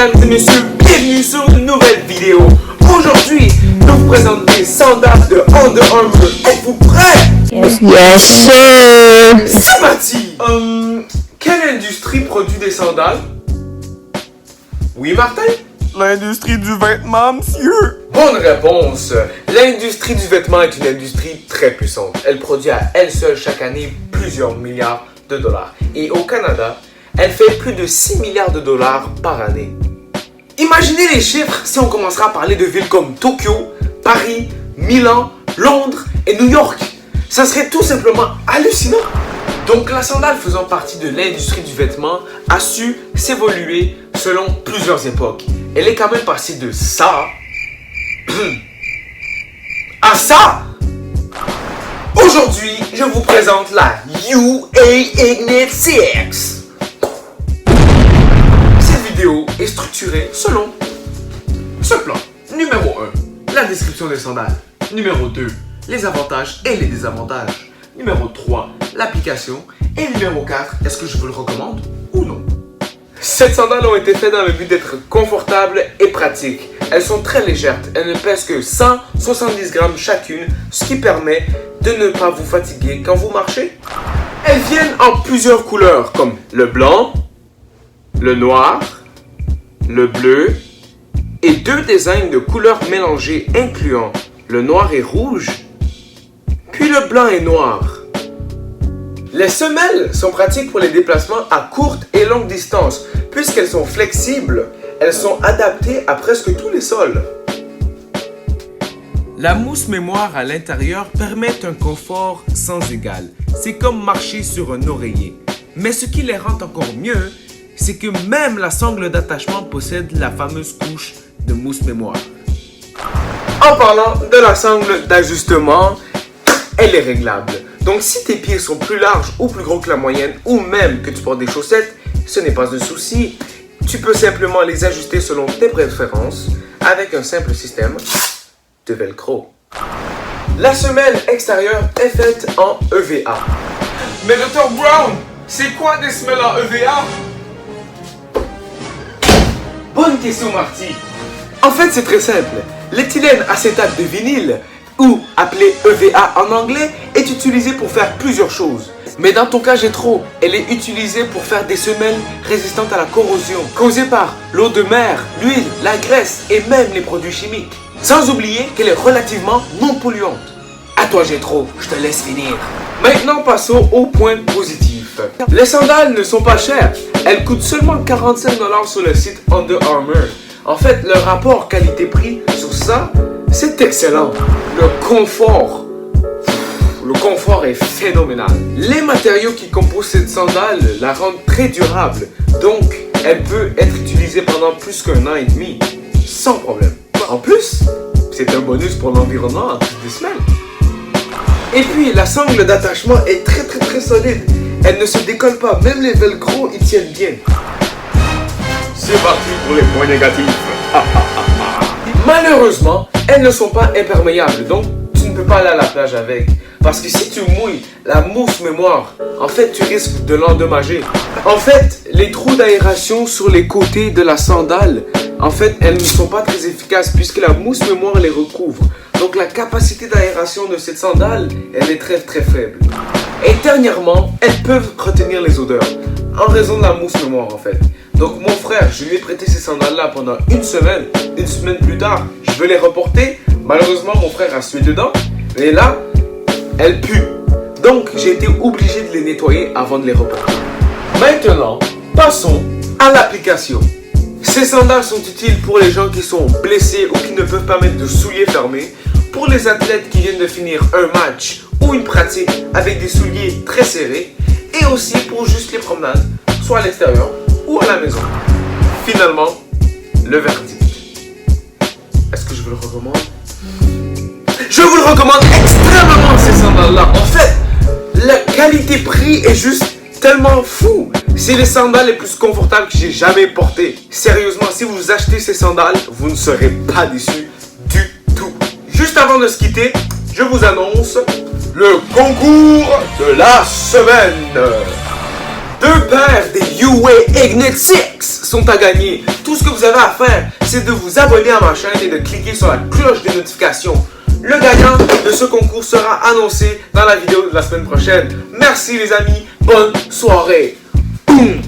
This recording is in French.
mesdames et messieurs, bienvenue sur une nouvelle vidéo. Aujourd'hui, je vous présente des sandales de Under Armour. Êtes-vous prêts? Yes, sir. C'est parti. Quelle industrie produit des sandales? Oui, Martin? L'industrie du vêtement, monsieur. Bonne réponse. L'industrie du vêtement est une industrie très puissante. Elle produit à elle seule chaque année plusieurs milliards de dollars. Et au Canada, elle fait plus de 6 milliards de dollars par année. Imaginez les chiffres si on commencera à parler de villes comme Tokyo, Paris, Milan, Londres et New York. Ça serait tout simplement hallucinant. Donc la sandale faisant partie de l'industrie du vêtement a su s'évoluer selon plusieurs époques. Elle est quand même passée de ça à ça. Aujourd'hui, je vous présente la UA Ignite CX. Cette vidéo est structurée selon ce plan. Numéro 1, la description des sandales. Numéro 2, les avantages et les désavantages. Numéro 3, l'application. Et numéro 4, est-ce que je vous le recommande ou non? Ces sandales ont été faites dans le but d'être confortables et pratiques. Elles sont très légères, elles ne pèsent que 170 grammes chacune, ce qui permet de ne pas vous fatiguer quand vous marchez. Elles viennent en plusieurs couleurs comme le blanc, le noir, le bleu et deux designs de couleurs mélangées incluant le noir et rouge, puis le blanc et noir. Les semelles sont pratiques pour les déplacements à courte et longue distance. Puisqu'elles sont flexibles, elles sont adaptées à presque tous les sols. La mousse mémoire à l'intérieur permet un confort sans égal. C'est comme marcher sur un oreiller. Mais ce qui les rend encore mieux, c'est que même la sangle d'attachement possède la fameuse couche de mousse mémoire. En parlant de la sangle d'ajustement, elle est réglable. Donc si tes pieds sont plus larges ou plus gros que la moyenne, ou même que tu portes des chaussettes, ce n'est pas un souci. Tu peux simplement les ajuster selon tes préférences avec un simple système de velcro. La semelle extérieure est faite en EVA. Mais Dr. Brown, c'est quoi des semelles en EVA? Bonne question, Marty. En fait, c'est très simple. L'éthylène acétate de vinyle, ou appelé EVA en anglais, est utilisé pour faire plusieurs choses. Mais dans ton cas, Gétro, elle est utilisée pour faire des semelles résistantes à la corrosion causée par l'eau de mer, l'huile, la graisse et même les produits chimiques. Sans oublier qu'elle est relativement non polluante. À toi, Gétro, je te laisse finir. Maintenant, passons au point positif. Les sandales ne sont pas chères. Elles coûtent seulement 45 $ sur le site Under Armour. En fait, le rapport qualité-prix sur ça, c'est excellent. Le confort est phénoménal. Les matériaux qui composent cette sandale la rendent très durable. Donc, elle peut être utilisée pendant plus qu'un an et demi, sans problème. En plus, c'est un bonus pour l'environnement en toutes les semaines. Et puis, la sangle d'attachement est très solide. Elle ne se décolle pas, même les velcro y tiennent bien. C'est parti pour les points négatifs. Malheureusement, elles ne sont pas imperméables, donc tu ne peux pas aller à la plage avec. Parce que si tu mouilles la mousse mémoire, en fait, tu risques de l'endommager. En fait, les trous d'aération sur les côtés de la sandale, en fait, elles ne sont pas très efficaces puisque la mousse mémoire les recouvre. Donc la capacité d'aération de cette sandale, elle est très faible. Et dernièrement, elles peuvent retenir les odeurs en raison de la mousse mémoire en fait. Donc mon frère, je lui ai prêté ces sandales-là pendant une semaine. Une semaine plus tard, je veux les reporter. Malheureusement, mon frère a sué dedans. Et là, elles puent. Donc, j'ai été obligé de les nettoyer avant de les reporter. Maintenant, passons à l'application. Ces sandales sont utiles pour les gens qui sont blessés ou qui ne peuvent pas mettre de souliers fermés. Pour les athlètes qui viennent de finir un match ou une pratique avec des souliers très serrés. Et aussi pour juste les promenades, soit à l'extérieur ou à la maison. Finalement, le verdict. Est-ce que je vous le recommande? Je vous le recommande extrêmement ces sandales-là. En fait, la qualité-prix est juste tellement fou. C'est les sandales les plus confortables que j'ai jamais portées. Sérieusement, si vous achetez ces sandales, vous ne serez pas déçus du tout. Juste avant de se quitter, je vous annonce le concours de la semaine. 2 paires des UA Ignite 6 sont à gagner. Tout ce que vous avez à faire, c'est de vous abonner à ma chaîne et de cliquer sur la cloche des notifications. Le gagnant de ce concours sera annoncé dans la vidéo de la semaine prochaine. Merci les amis, bonne soirée. Boum.